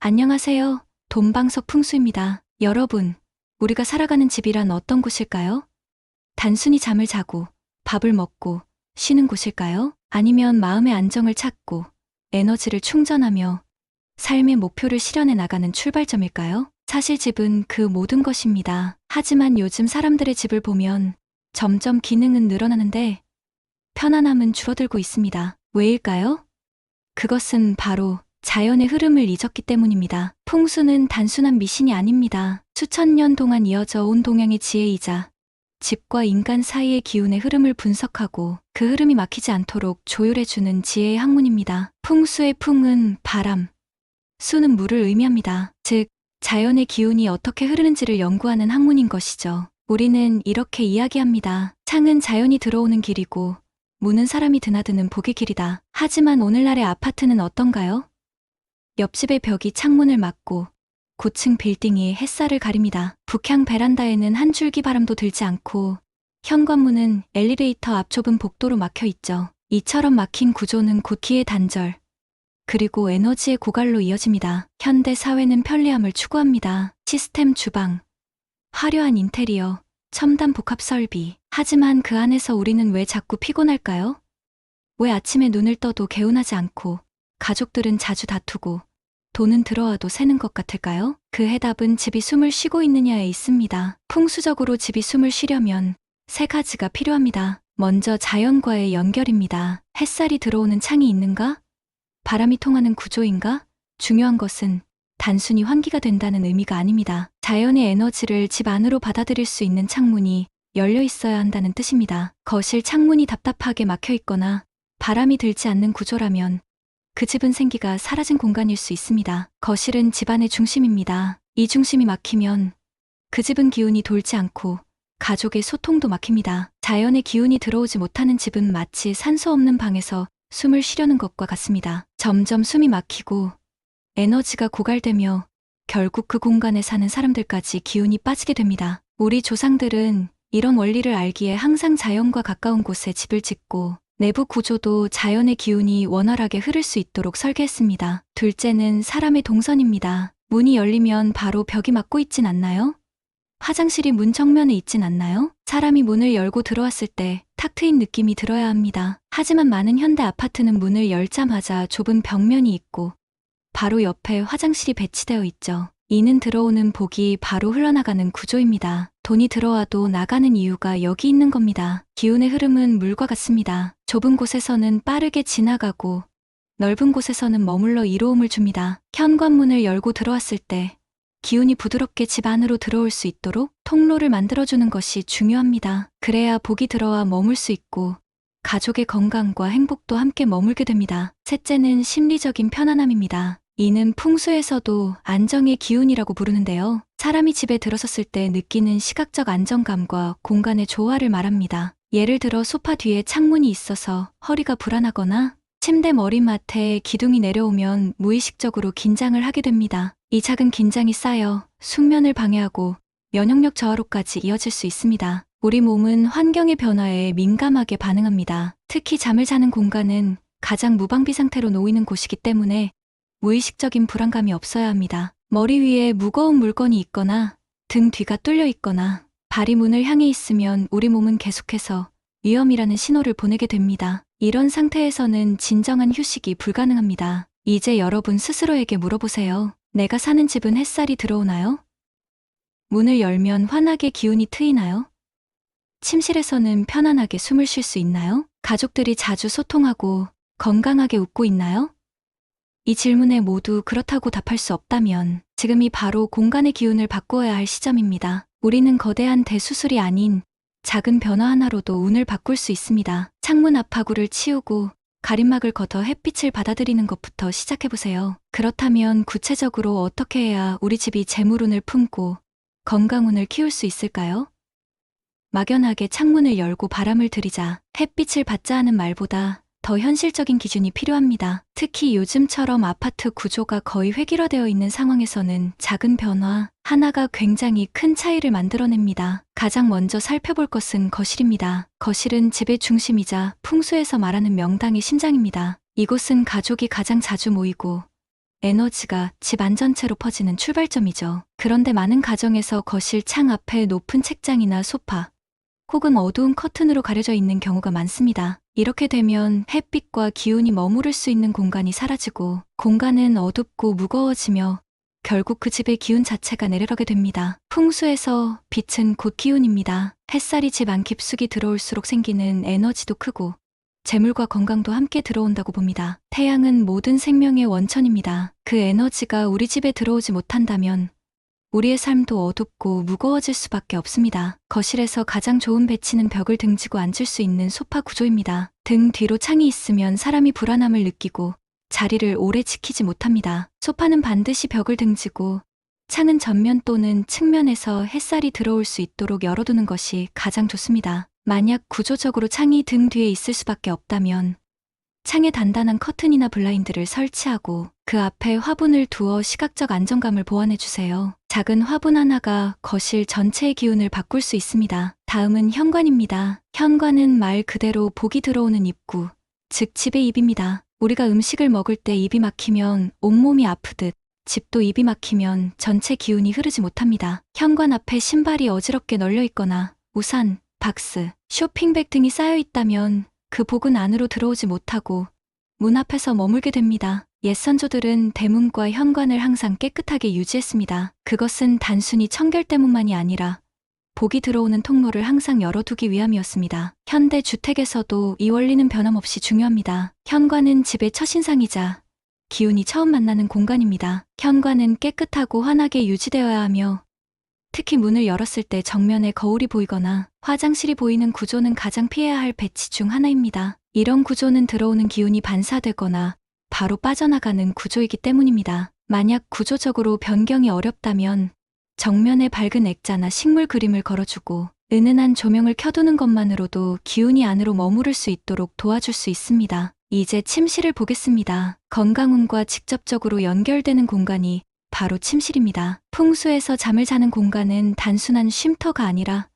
안녕하세요. 돈방석 풍수입니다. 여러분, 우리가 살아가는 집이란 어떤 곳일까요? 단순히 잠을 자고 밥을 먹고 쉬는 곳일까요? 아니면 마음의 안정을 찾고 에너지를 충전하며 삶의 목표를 실현해 나가는 출발점일까요? 사실 집은 그 모든 것입니다. 하지만 요즘 사람들의 집을 보면 점점 기능은 늘어나는데 편안함은 줄어들고 있습니다. 왜일까요? 그것은 바로 자연의 흐름을 잊었기 때문입니다. 풍수는 단순한 미신이 아닙니다. 수천 년 동안 이어져 온 동양의 지혜이자 집과 인간 사이의 기운의 흐름을 분석하고 그 흐름이 막히지 않도록 조율해주는 지혜의 학문입니다. 풍수의 풍은 바람, 수는 물을 의미합니다. 즉, 자연의 기운이 어떻게 흐르는지를 연구하는 학문인 것이죠. 우리는 이렇게 이야기합니다. 창은 자연이 들어오는 길이고 문은 사람이 드나드는 복의 길이다. 하지만 오늘날의 아파트는 어떤가요? 옆집의 벽이 창문을 막고 고층 빌딩이 햇살을 가립니다. 북향 베란다에는 한 줄기 바람도 들지 않고 현관문은 엘리베이터 앞 좁은 복도로 막혀 있죠. 이처럼 막힌 구조는 곧 기의 단절, 그리고 에너지의 고갈로 이어집니다. 현대 사회는 편리함을 추구합니다. 시스템 주방, 화려한 인테리어, 첨단 복합 설비. 하지만 그 안에서 우리는 왜 자꾸 피곤할까요? 왜 아침에 눈을 떠도 개운하지 않고 가족들은 자주 다투고 돈은 들어와도 새는 것 같을까요? 그 해답은 집이 숨을 쉬고 있느냐에 있습니다. 풍수적으로 집이 숨을 쉬려면 세 가지가 필요합니다. 먼저 자연과의 연결입니다. 햇살이 들어오는 창이 있는가? 바람이 통하는 구조인가? 중요한 것은 단순히 환기가 된다는 의미가 아닙니다. 자연의 에너지를 집 안으로 받아들일 수 있는 창문이 열려 있어야 한다는 뜻입니다. 거실 창문이 답답하게 막혀 있거나 바람이 들지 않는 구조라면 그 집은 생기가 사라진 공간일 수 있습니다. 거실은 집안의 중심입니다. 이 중심이 막히면 그 집은 기운이 돌지 않고 가족의 소통도 막힙니다. 자연의 기운이 들어오지 못하는 집은 마치 산소 없는 방에서 숨을 쉬려는 것과 같습니다. 점점 숨이 막히고 에너지가 고갈되며 결국 그 공간에 사는 사람들까지 기운이 빠지게 됩니다. 우리 조상들은 이런 원리를 알기에 항상 자연과 가까운 곳에 집을 짓고 내부 구조도 자연의 기운이 원활하게 흐를 수 있도록 설계했습니다. 둘째는 사람의 동선입니다. 문이 열리면 바로 벽이 막고 있진 않나요? 화장실이 문 정면에 있진 않나요? 사람이 문을 열고 들어왔을 때 탁 트인 느낌이 들어야 합니다. 하지만 많은 현대 아파트는 문을 열자마자 좁은 벽면이 있고 바로 옆에 화장실이 배치되어 있죠. 이는 들어오는 복이 바로 흘러나가는 구조입니다. 돈이 들어와도 나가는 이유가 여기 있는 겁니다. 기운의 흐름은 물과 같습니다. 좁은 곳에서는 빠르게 지나가고 넓은 곳에서는 머물러 이로움을 줍니다. 현관문을 열고 들어왔을 때 기운이 부드럽게 집 안으로 들어올 수 있도록 통로를 만들어주는 것이 중요합니다. 그래야 복이 들어와 머물 수 있고 가족의 건강과 행복도 함께 머물게 됩니다. 셋째는 심리적인 편안함입니다. 이는 풍수에서도 안정의 기운이라고 부르는데요. 사람이 집에 들어섰을 때 느끼는 시각적 안정감과 공간의 조화를 말합니다. 예를 들어 소파 뒤에 창문이 있어서 허리가 불안하거나 침대 머리맡에 기둥이 내려오면 무의식적으로 긴장을 하게 됩니다. 이 작은 긴장이 쌓여 숙면을 방해하고 면역력 저하로까지 이어질 수 있습니다. 우리 몸은 환경의 변화에 민감하게 반응합니다. 특히 잠을 자는 공간은 가장 무방비 상태로 놓이는 곳이기 때문에 무의식적인 불안감이 없어야 합니다. 머리 위에 무거운 물건이 있거나 등 뒤가 뚫려 있거나 발이 문을 향해 있으면 우리 몸은 계속해서 위험이라는 신호를 보내게 됩니다. 이런 상태에서는 진정한 휴식이 불가능합니다. 이제 여러분 스스로에게 물어보세요. 내가 사는 집은 햇살이 들어오나요? 문을 열면 환하게 기운이 트이나요? 침실에서는 편안하게 숨을 쉴 수 있나요? 가족들이 자주 소통하고 건강하게 웃고 있나요? 이 질문에 모두 그렇다고 답할 수 없다면 지금이 바로 공간의 기운을 바꾸어야 할 시점입니다. 우리는 거대한 대수술이 아닌 작은 변화 하나로도 운을 바꿀 수 있습니다. 창문 앞 바구를 치우고 가림막을 걷어 햇빛을 받아들이는 것부터 시작해보세요. 그렇다면 구체적으로 어떻게 해야 우리 집이 재물운을 품고 건강운을 키울 수 있을까요? 막연하게 창문을 열고 바람을 들이자, 햇빛을 받자 하는 말보다 더 현실적인 기준이 필요합니다. 특히 요즘처럼 아파트 구조가 거의 획일화되어 있는 상황에서는 작은 변화 하나가 굉장히 큰 차이를 만들어냅니다. 가장 먼저 살펴볼 것은 거실입니다. 거실은 집의 중심이자 풍수에서 말하는 명당의 심장입니다. 이곳은 가족이 가장 자주 모이고 에너지가 집 안전체로 퍼지는 출발점이죠. 그런데 많은 가정에서 거실 창 앞에 높은 책장이나 소파, 혹은 어두운 커튼으로 가려져 있는 경우가 많습니다. 이렇게 되면 햇빛과 기운이 머무를 수 있는 공간이 사라지고 공간은 어둡고 무거워지며 결국 그 집의 기운 자체가 내려가게 됩니다. 풍수에서 빛은 곧 기운입니다. 햇살이 집 안 깊숙이 들어올수록 생기는 에너지도 크고 재물과 건강도 함께 들어온다고 봅니다. 태양은 모든 생명의 원천입니다. 그 에너지가 우리 집에 들어오지 못한다면 우리의 삶도 어둡고 무거워질 수밖에 없습니다. 거실에서 가장 좋은 배치는 벽을 등지고 앉을 수 있는 소파 구조입니다. 등 뒤로 창이 있으면 사람이 불안함을 느끼고 자리를 오래 지키지 못합니다. 소파는 반드시 벽을 등지고 창은 전면 또는 측면에서 햇살이 들어올 수 있도록 열어두는 것이 가장 좋습니다. 만약 구조적으로 창이 등 뒤에 있을 수밖에 없다면 창에 단단한 커튼이나 블라인드를 설치하고 그 앞에 화분을 두어 시각적 안정감을 보완해주세요. 작은 화분 하나가 거실 전체의 기운을 바꿀 수 있습니다. 다음은 현관입니다. 현관은 말 그대로 복이 들어오는 입구, 즉 집의 입입니다. 우리가 음식을 먹을 때 입이 막히면 온몸이 아프듯 집도 입이 막히면 전체 기운이 흐르지 못합니다. 현관 앞에 신발이 어지럽게 널려 있거나 우산, 박스, 쇼핑백 등이 쌓여 있다면 그 복은 안으로 들어오지 못하고 문 앞에서 머물게 됩니다. 옛 선조들은 대문과 현관을 항상 깨끗하게 유지했습니다. 그것은 단순히 청결 때문만이 아니라 복이 들어오는 통로를 항상 열어두기 위함이었습니다. 현대 주택에서도 이 원리는 변함없이 중요합니다. 현관은 집의 첫인상이자 기운이 처음 만나는 공간입니다. 현관은 깨끗하고 환하게 유지되어야 하며 특히 문을 열었을 때 정면에 거울이 보이거나 화장실이 보이는 구조는 가장 피해야 할 배치 중 하나입니다. 이런 구조는 들어오는 기운이 반사되거나 바로 빠져나가는 구조이기 때문입니다. 만약 구조적으로 변경이 어렵다면 정면에 밝은 액자나 식물 그림을 걸어주고 은은한 조명을 켜두는 것만으로도 기운이 안으로 머무를 수 있도록 도와줄 수 있습니다. 이제 침실을 보겠습니다. 건강운과 직접적으로 연결되는 공간이 바로 침실입니다. 풍수에서 잠을 자는 공간은 단순한 쉼터가 아니라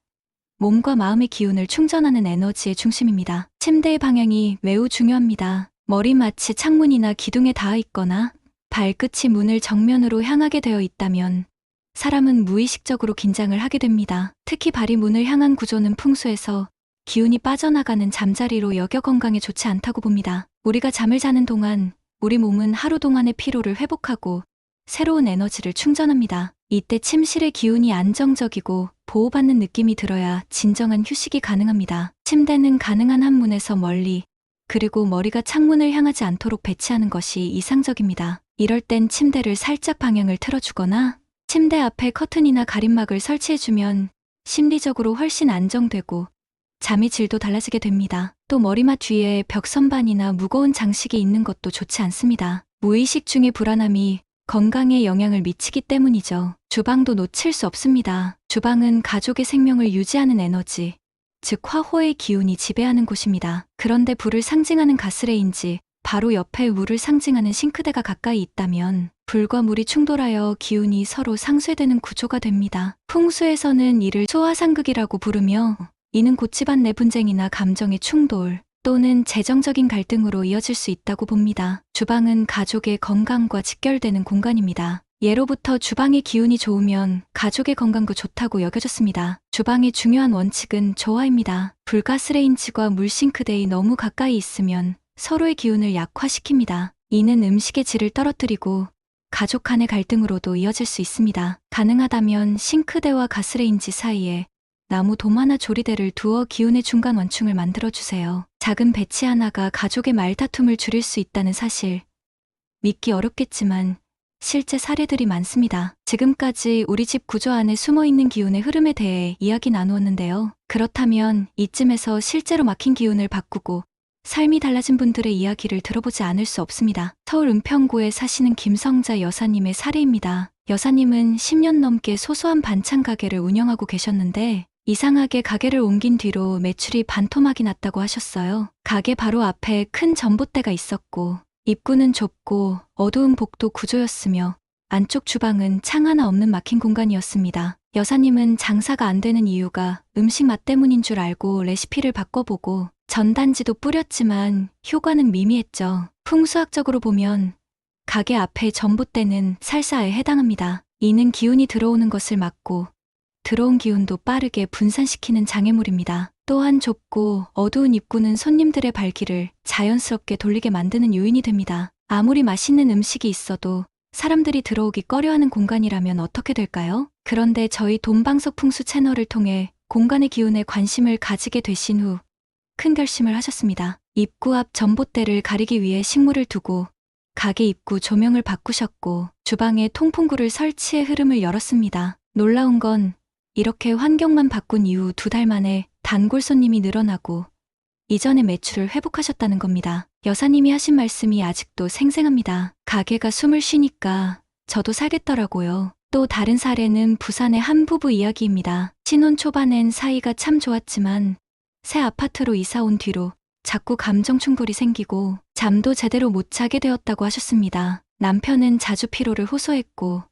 몸과 마음의 기운을 충전하는 에너지의 중심입니다. 침대의 방향이 매우 중요합니다. 머리 마치 창문이나 기둥에 닿아 있거나 발끝이 문을 정면으로 향하게 되어 있다면 사람은 무의식적으로 긴장을 하게 됩니다. 특히 발이 문을 향한 구조는 풍수에서 기운이 빠져나가는 잠자리로 여겨 건강에 좋지 않다고 봅니다. 우리가 잠을 자는 동안 우리 몸은 하루 동안의 피로를 회복하고 새로운 에너지를 충전합니다. 이때 침실의 기운이 안정적이고 보호받는 느낌이 들어야 진정한 휴식이 가능합니다. 침대는 가능한 한 문에서 멀리, 그리고 머리가 창문을 향하지 않도록 배치하는 것이 이상적입니다. 이럴 땐 침대를 살짝 방향을 틀어주거나 침대 앞에 커튼이나 가림막을 설치해주면 심리적으로 훨씬 안정되고 잠의 질도 달라지게 됩니다. 또 머리맡 위에 벽 선반이나 무거운 장식이 있는 것도 좋지 않습니다. 무의식 중의 불안함이 건강에 영향을 미치기 때문이죠. 주방도 놓칠 수 없습니다. 주방은 가족의 생명을 유지하는 에너지, 즉 화호의 기운이 지배하는 곳입니다. 그런데 불을 상징하는 가스레인지, 바로 옆에 물을 상징하는 싱크대가 가까이 있다면 불과 물이 충돌하여 기운이 서로 상쇄되는 구조가 됩니다. 풍수에서는 이를 소화상극이라고 부르며 이는 곧 집안 내 분쟁이나 감정의 충돌 또는 재정적인 갈등으로 이어질 수 있다고 봅니다. 주방은 가족의 건강과 직결되는 공간입니다. 예로부터 주방의 기운이 좋으면 가족의 건강도 좋다고 여겨졌습니다. 주방의 중요한 원칙은 조화입니다. 불가스레인지와 물싱크대에 너무 가까이 있으면 서로의 기운을 약화시킵니다. 이는 음식의 질을 떨어뜨리고 가족 간의 갈등으로도 이어질 수 있습니다. 가능하다면 싱크대와 가스레인지 사이에 나무 도마나 조리대를 두어 기운의 중간 원충을 만들어주세요. 작은 배치 하나가 가족의 말다툼을 줄일 수 있다는 사실, 믿기 어렵겠지만 실제 사례들이 많습니다. 지금까지 우리 집 구조 안에 숨어있는 기운의 흐름에 대해 이야기 나누었는데요. 그렇다면 이쯤에서 실제로 막힌 기운을 바꾸고 삶이 달라진 분들의 이야기를 들어보지 않을 수 없습니다. 서울 은평구에 사시는 김성자 여사님의 사례입니다. 여사님은 10년 넘게 소소한 반찬 가게를 운영하고 계셨는데 이상하게 가게를 옮긴 뒤로 매출이 반토막이 났다고 하셨어요. 가게 바로 앞에 큰 전봇대가 있었고 입구는 좁고 어두운 복도 구조였으며 안쪽 주방은 창 하나 없는 막힌 공간이었습니다. 여사님은 장사가 안 되는 이유가 음식 맛 때문인 줄 알고 레시피를 바꿔보고 전단지도 뿌렸지만 효과는 미미했죠. 풍수학적으로 보면 가게 앞의 전봇대는 살사에 해당합니다. 이는 기운이 들어오는 것을 막고 들어온 기운도 빠르게 분산시키는 장애물입니다. 또한 좁고 어두운 입구는 손님들의 발길을 자연스럽게 돌리게 만드는 요인이 됩니다. 아무리 맛있는 음식이 있어도 사람들이 들어오기 꺼려하는 공간이라면 어떻게 될까요? 그런데 저희 돈방석 풍수 채널을 통해 공간의 기운에 관심을 가지게 되신 후 큰 결심을 하셨습니다. 입구 앞 전봇대를 가리기 위해 식물을 두고 가게 입구 조명을 바꾸셨고 주방에 통풍구를 설치해 흐름을 열었습니다. 놀라운 건 이렇게 환경만 바꾼 이후 2달 만에 단골 손님이 늘어나고 이전의 매출을 회복하셨다는 겁니다. 여사님이 하신 말씀이 아직도 생생합니다. 가게가 숨을 쉬니까 저도 살겠더라고요. 또 다른 사례는 부산의 한 부부 이야기입니다. 신혼 초반엔 사이가 참 좋았지만 새 아파트로 이사 온 뒤로 자꾸 감정 충돌이 생기고 잠도 제대로 못 자게 되었다고 하셨습니다. 남편은 자주 피로를 호소했고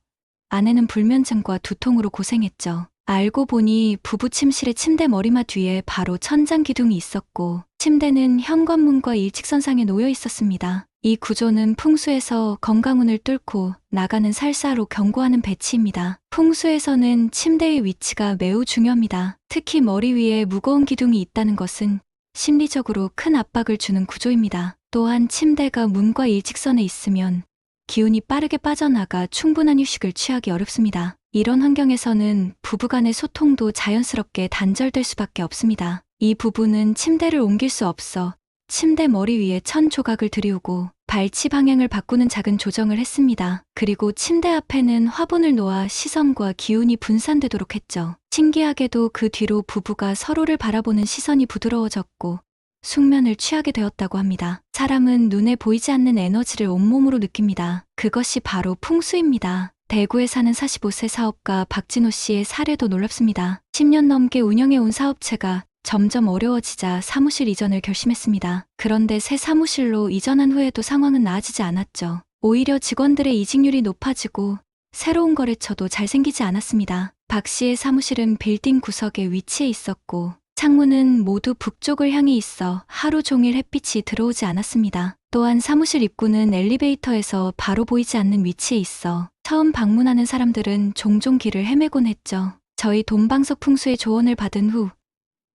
아내는 불면증과 두통으로 고생했죠. 알고 보니 부부 침실의 침대 머리맡 뒤에 바로 천장 기둥이 있었고 침대는 현관문과 일직선상에 놓여 있었습니다. 이 구조는 풍수에서 건강운을 뚫고 나가는 살사로 경고하는 배치입니다. 풍수에서는 침대의 위치가 매우 중요합니다. 특히 머리 위에 무거운 기둥이 있다는 것은 심리적으로 큰 압박을 주는 구조입니다. 또한 침대가 문과 일직선에 있으면 기운이 빠르게 빠져나가 충분한 휴식을 취하기 어렵습니다. 이런 환경에서는 부부간의 소통도 자연스럽게 단절될 수밖에 없습니다. 이 부부는 침대를 옮길 수 없어 침대 머리 위에 천 조각을 들이우고 발치 방향을 바꾸는 작은 조정을 했습니다. 그리고 침대 앞에는 화분을 놓아 시선과 기운이 분산되도록 했죠. 신기하게도 그 뒤로 부부가 서로를 바라보는 시선이 부드러워졌고 숙면을 취하게 되었다고 합니다. 사람은 눈에 보이지 않는 에너지를 온몸으로 느낍니다. 그것이 바로 풍수입니다. 대구에 사는 45세 사업가 박진호 씨의 사례도 놀랍습니다. 10년 넘게 운영해온 사업체가 점점 어려워지자 사무실 이전을 결심했습니다. 그런데 새 사무실로 이전한 후에도 상황은 나아지지 않았죠. 오히려 직원들의 이직률이 높아지고 새로운 거래처도 잘 생기지 않았습니다. 박 씨의 사무실은 빌딩 구석에 위치해 있었고 창문은 모두 북쪽을 향해 있어 하루 종일 햇빛이 들어오지 않았습니다. 또한 사무실 입구는 엘리베이터에서 바로 보이지 않는 위치에 있어 처음 방문하는 사람들은 종종 길을 헤매곤 했죠. 저희 돈방석 풍수의 조언을 받은 후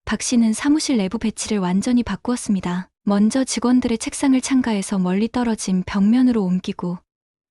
박 씨는 사무실 내부 배치를 완전히 바꾸었습니다. 먼저 직원들의 책상을 창가에서 멀리 떨어진 벽면으로 옮기고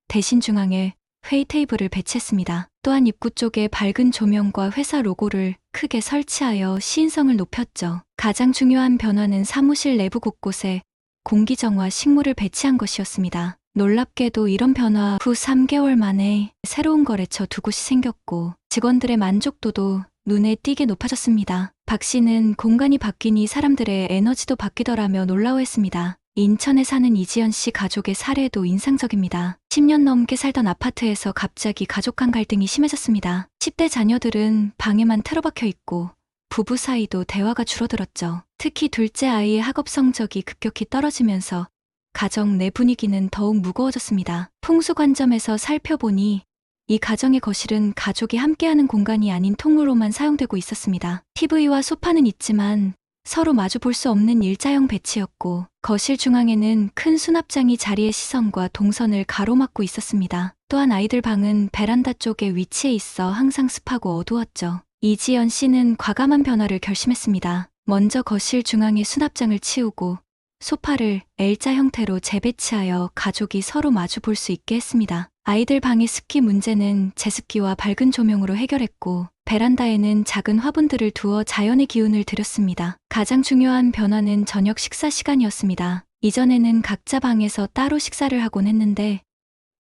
대신 중앙에 회의 테이블을 배치했습니다. 또한 입구 쪽에 밝은 조명과 회사 로고를 크게 설치하여 시인성을 높였죠. 가장 중요한 변화는 사무실 내부 곳곳에 공기정화 식물을 배치한 것이었습니다. 놀랍게도 이런 변화 후 3개월 만에 새로운 거래처 2곳이 생겼고 직원들의 만족도도 눈에 띄게 높아졌습니다. 박 씨는 공간이 바뀌니 사람들의 에너지도 바뀌더라며 놀라워했습니다. 인천에 사는 이지연 씨 가족의 사례도 인상적입니다. 10년 넘게 살던 아파트에서 갑자기 가족 간 갈등이 심해졌습니다. 10대 자녀들은 방에만 틀어박혀 있고 부부 사이도 대화가 줄어들었죠. 특히 둘째 아이의 학업 성적이 급격히 떨어지면서 가정 내 분위기는 더욱 무거워졌습니다. 풍수 관점에서 살펴보니 이 가정의 거실은 가족이 함께하는 공간이 아닌 통로로만 사용되고 있었습니다. TV와 소파는 있지만 서로 마주 볼 수 없는 일자형 배치였고 거실 중앙에는 큰 수납장이 자리의 시선과 동선을 가로막고 있었습니다. 또한 아이들 방은 베란다 쪽에 위치해 있어 항상 습하고 어두웠죠. 이지연 씨는 과감한 변화를 결심했습니다. 먼저 거실 중앙에 수납장을 치우고 소파를 L자 형태로 재배치하여 가족이 서로 마주 볼 수 있게 했습니다. 아이들 방의 습기 문제는 제습기와 밝은 조명으로 해결했고 베란다에는 작은 화분들을 두어 자연의 기운을 들였습니다. 가장 중요한 변화는 저녁 식사 시간이었습니다. 이전에는 각자 방에서 따로 식사를 하곤 했는데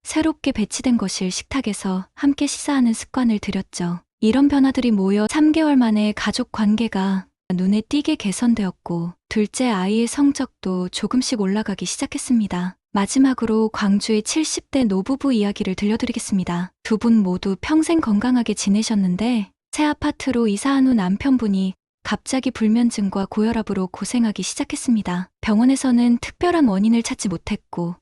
새롭게 배치된 거실 식탁에서 함께 식사하는 습관을 들였죠. 이런 변화들이 모여 3개월 만에 가족 관계가 눈에 띄게 개선되었고 둘째 아이의 성적도 조금씩 올라가기 시작했습니다. 마지막으로 광주의 70대 노부부 이야기를 들려드리겠습니다. 두 분 모두 평생 건강하게 지내셨는데 새 아파트로 이사한 후 남편분이 갑자기 불면증과 고혈압으로 고생하기 시작했습니다. 병원에서는 특별한 원인을 찾지 못했고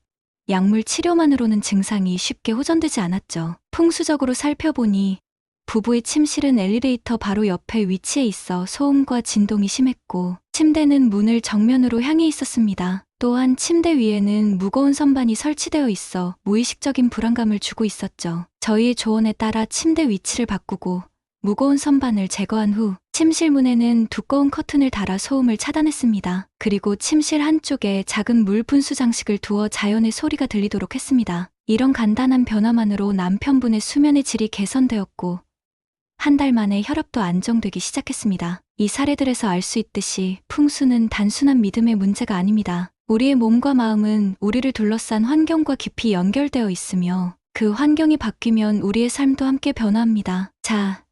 약물 치료만으로는 증상이 쉽게 호전되지 않았죠. 풍수적으로 살펴보니 부부의 침실은 엘리베이터 바로 옆에 위치해 있어 소음과 진동이 심했고 침대는 문을 정면으로 향해 있었습니다. 또한 침대 위에는 무거운 선반이 설치되어 있어 무의식적인 불안감을 주고 있었죠. 저희의 조언에 따라 침대 위치를 바꾸고 무거운 선반을 제거한 후 침실 문에는 두꺼운 커튼을 달아 소음을 차단했습니다. 그리고 침실 한쪽에 작은 물 분수 장식을 두어 자연의 소리가 들리도록 했습니다. 이런 간단한 변화만으로 남편분의 수면의 질이 개선되었고 한 달 만에 혈압도 안정되기 시작했습니다. 이 사례들에서 알 수 있듯이 풍수는 단순한 믿음의 문제가 아닙니다. 우리의 몸과 마음은 우리를 둘러싼 환경과 깊이 연결되어 있으며 그 환경이 바뀌면 우리의 삶도 함께 변화합니다. 자,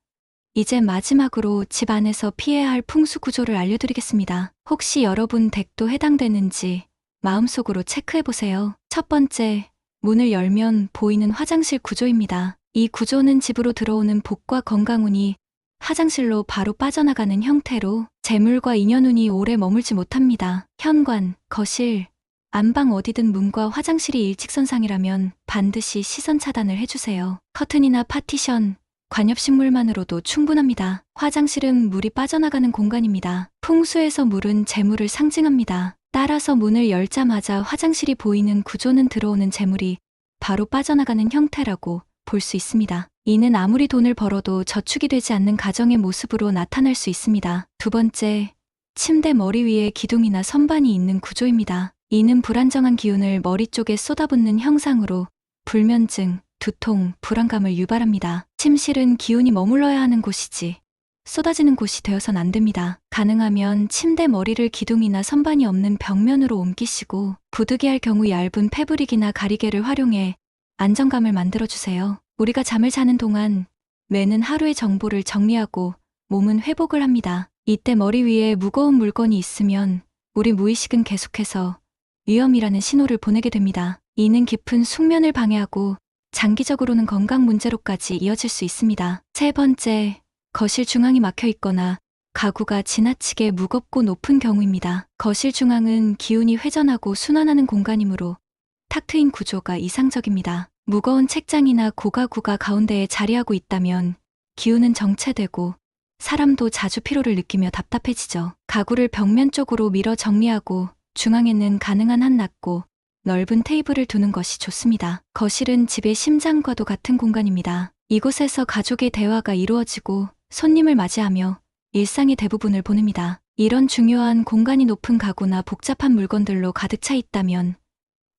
이제 마지막으로 집 안에서 피해야 할 풍수 구조를 알려드리겠습니다. 혹시 여러분 댁도 해당되는지 마음속으로 체크해보세요. 첫 번째, 문을 열면 보이는 화장실 구조입니다. 이 구조는 집으로 들어오는 복과 건강운이 화장실로 바로 빠져나가는 형태로 재물과 인연운이 오래 머물지 못합니다. 현관, 거실, 안방 어디든 문과 화장실이 일직선상이라면 반드시 시선 차단을 해주세요. 커튼이나 파티션, 관엽식물만으로도 충분합니다. 화장실은 물이 빠져나가는 공간입니다. 풍수에서 물은 재물을 상징합니다. 따라서 문을 열자마자 화장실이 보이는 구조는 들어오는 재물이 바로 빠져나가는 형태라고 볼 수 있습니다. 이는 아무리 돈을 벌어도 저축이 되지 않는 가정의 모습으로 나타날 수 있습니다. 두 번째, 침대 머리 위에 기둥이나 선반이 있는 구조입니다. 이는 불안정한 기운을 머리 쪽에 쏟아붓는 형상으로 불면증, 두통, 불안감을 유발합니다. 침실은 기운이 머물러야 하는 곳이지 쏟아지는 곳이 되어선 안 됩니다. 가능하면 침대 머리를 기둥이나 선반이 없는 벽면으로 옮기시고 부득이할 경우 얇은 패브릭이나 가리개를 활용해 안정감을 만들어주세요. 우리가 잠을 자는 동안 뇌는 하루의 정보를 정리하고 몸은 회복을 합니다. 이때 머리 위에 무거운 물건이 있으면 우리 무의식은 계속해서 위험이라는 신호를 보내게 됩니다. 이는 깊은 숙면을 방해하고 장기적으로는 건강 문제로까지 이어질 수 있습니다. 세 번째, 거실 중앙이 막혀 있거나 가구가 지나치게 무겁고 높은 경우입니다. 거실 중앙은 기운이 회전하고 순환하는 공간이므로 탁 트인 구조가 이상적입니다. 무거운 책장이나 고가구가 가운데에 자리하고 있다면 기운은 정체되고 사람도 자주 피로를 느끼며 답답해지죠. 가구를 벽면 쪽으로 밀어 정리하고 중앙에는 가능한 한 낮고 넓은 테이블을 두는 것이 좋습니다. 거실은 집의 심장과도 같은 공간입니다. 이곳에서 가족의 대화가 이루어지고 손님을 맞이하며 일상의 대부분을 보냅니다. 이런 중요한 공간이 높은 가구나 복잡한 물건들로 가득 차 있다면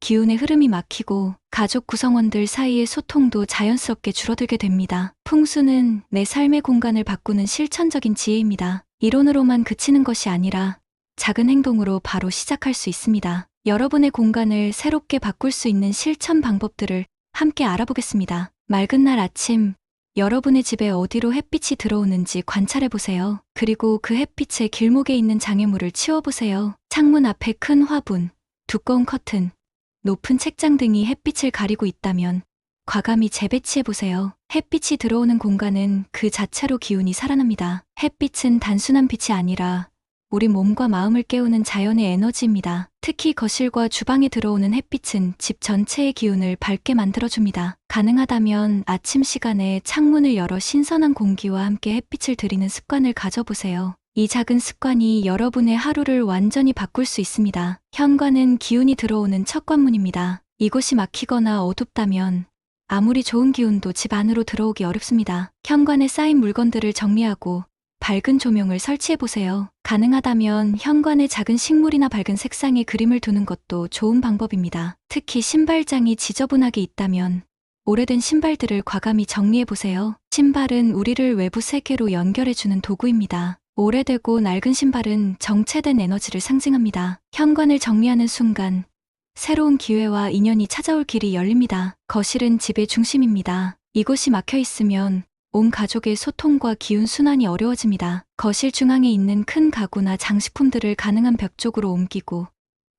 기운의 흐름이 막히고 가족 구성원들 사이의 소통도 자연스럽게 줄어들게 됩니다. 풍수는 내 삶의 공간을 바꾸는 실천적인 지혜입니다. 이론으로만 그치는 것이 아니라 작은 행동으로 바로 시작할 수 있습니다. 여러분의 공간을 새롭게 바꿀 수 있는 실천 방법들을 함께 알아보겠습니다. 맑은 날 아침, 여러분의 집에 어디로 햇빛이 들어오는지 관찰해보세요. 그리고 그 햇빛의 길목에 있는 장애물을 치워보세요. 창문 앞에 큰 화분, 두꺼운 커튼, 높은 책장 등이 햇빛을 가리고 있다면 과감히 재배치해보세요. 햇빛이 들어오는 공간은 그 자체로 기운이 살아납니다. 햇빛은 단순한 빛이 아니라 우리 몸과 마음을 깨우는 자연의 에너지입니다. 특히 거실과 주방에 들어오는 햇빛은 집 전체의 기운을 밝게 만들어줍니다. 가능하다면 아침 시간에 창문을 열어 신선한 공기와 함께 햇빛을 들이는 습관을 가져보세요. 이 작은 습관이 여러분의 하루를 완전히 바꿀 수 있습니다. 현관은 기운이 들어오는 첫 관문입니다. 이곳이 막히거나 어둡다면 아무리 좋은 기운도 집 안으로 들어오기 어렵습니다. 현관에 쌓인 물건들을 정리하고 밝은 조명을 설치해보세요. 가능하다면 현관에 작은 식물이나 밝은 색상의 그림을 두는 것도 좋은 방법입니다. 특히 신발장이 지저분하게 있다면 오래된 신발들을 과감히 정리해보세요. 신발은 우리를 외부 세계로 연결해주는 도구입니다. 오래되고 낡은 신발은 정체된 에너지를 상징합니다. 현관을 정리하는 순간 새로운 기회와 인연이 찾아올 길이 열립니다. 거실은 집의 중심입니다. 이곳이 막혀 있으면 온 가족의 소통과 기운 순환이 어려워집니다. 거실 중앙에 있는 큰 가구나 장식품들을 가능한 벽 쪽으로 옮기고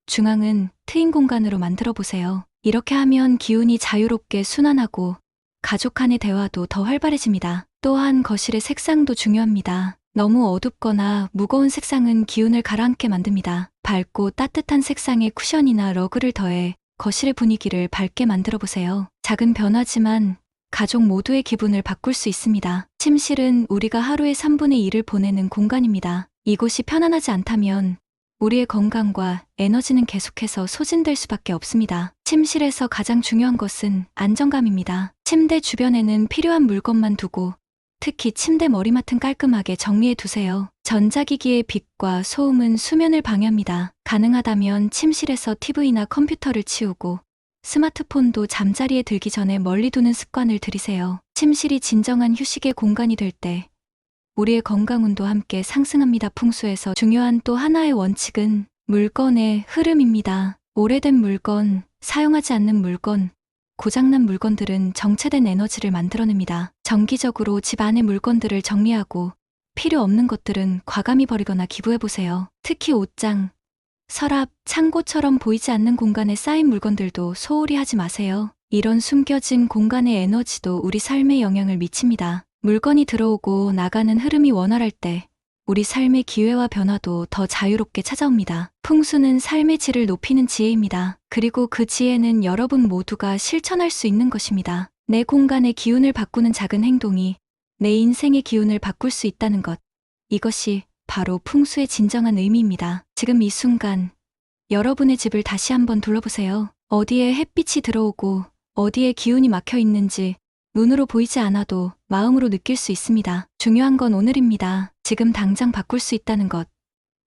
중앙은 트인 공간으로 만들어 보세요. 이렇게 하면 기운이 자유롭게 순환하고 가족 간의 대화도 더 활발해집니다. 또한 거실의 색상도 중요합니다. 너무 어둡거나 무거운 색상은 기운을 가라앉게 만듭니다. 밝고 따뜻한 색상의 쿠션이나 러그를 더해 거실의 분위기를 밝게 만들어 보세요. 작은 변화지만 가족 모두의 기분을 바꿀 수 있습니다. 침실은 우리가 하루의 3분의 1을 보내는 공간입니다. 이곳이 편안하지 않다면 우리의 건강과 에너지는 계속해서 소진될 수밖에 없습니다. 침실에서 가장 중요한 것은 안정감입니다. 침대 주변에는 필요한 물건만 두고 특히 침대 머리맡은 깔끔하게 정리해 두세요. 전자기기의 빛과 소음은 수면을 방해합니다. 가능하다면 침실에서 TV나 컴퓨터를 치우고 스마트폰도 잠자리에 들기 전에 멀리 두는 습관을 들이세요. 침실이 진정한 휴식의 공간이 될 때 우리의 건강운도 함께 상승합니다. 풍수에서 중요한 또 하나의 원칙은 물건의 흐름입니다. 오래된 물건, 사용하지 않는 물건, 고장난 물건들은 정체된 에너지를 만들어냅니다. 정기적으로 집 안의 물건들을 정리하고 필요 없는 것들은 과감히 버리거나 기부해보세요. 특히 옷장, 서랍, 창고처럼 보이지 않는 공간에 쌓인 물건들도 소홀히 하지 마세요. 이런 숨겨진 공간의 에너지도 우리 삶에 영향을 미칩니다. 물건이 들어오고 나가는 흐름이 원활할 때 우리 삶의 기회와 변화도 더 자유롭게 찾아옵니다. 풍수는 삶의 질을 높이는 지혜입니다. 그리고 그 지혜는 여러분 모두가 실천할 수 있는 것입니다. 내 공간의 기운을 바꾸는 작은 행동이 내 인생의 기운을 바꿀 수 있다는 것. 이것이 바로 풍수의 진정한 의미입니다. 지금 이 순간 여러분의 집을 다시 한번 둘러보세요. 어디에 햇빛이 들어오고 어디에 기운이 막혀 있는지 눈으로 보이지 않아도 마음으로 느낄 수 있습니다. 중요한 건 오늘입니다. 지금 당장 바꿀 수 있다는 것.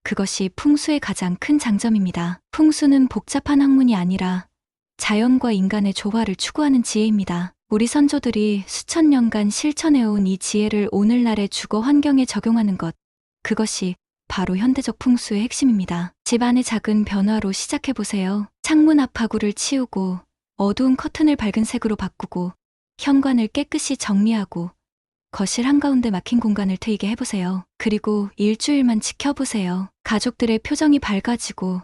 그것이 풍수의 가장 큰 장점입니다. 풍수는 복잡한 학문이 아니라 자연과 인간의 조화를 추구하는 지혜입니다. 우리 선조들이 수천 년간 실천해온 이 지혜를 오늘날의 주거 환경에 적용하는 것. 그것이 바로 현대적 풍수의 핵심입니다. 집 안의 작은 변화로 시작해보세요. 창문 앞 가구를 치우고 어두운 커튼을 밝은 색으로 바꾸고 현관을 깨끗이 정리하고 거실 한가운데 막힌 공간을 트이게 해보세요. 그리고 일주일만 지켜보세요. 가족들의 표정이 밝아지고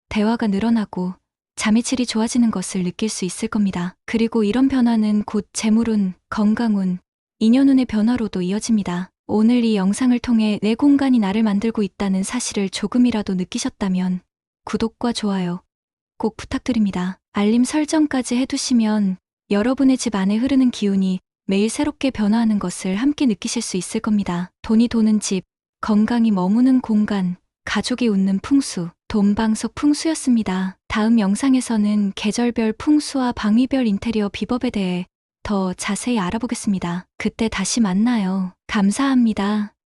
대화가 늘어나고 잠의 질이 좋아지는 것을 느낄 수 있을 겁니다. 그리고 이런 변화는 곧 재물운, 건강운, 인연운의 변화로도 이어집니다. 오늘 이 영상을 통해 내 공간이 나를 만들고 있다는 사실을 조금이라도 느끼셨다면 구독과 좋아요 꼭 부탁드립니다. 알림 설정까지 해두시면 여러분의 집 안에 흐르는 기운이 매일 새롭게 변화하는 것을 함께 느끼실 수 있을 겁니다. 돈이 도는 집, 건강이 머무는 공간, 가족이 웃는 풍수, 돈방석 풍수였습니다. 다음 영상에서는 계절별 풍수와 방위별 인테리어 비법에 대해 더 자세히 알아보겠습니다. 그때 다시 만나요. 감사합니다.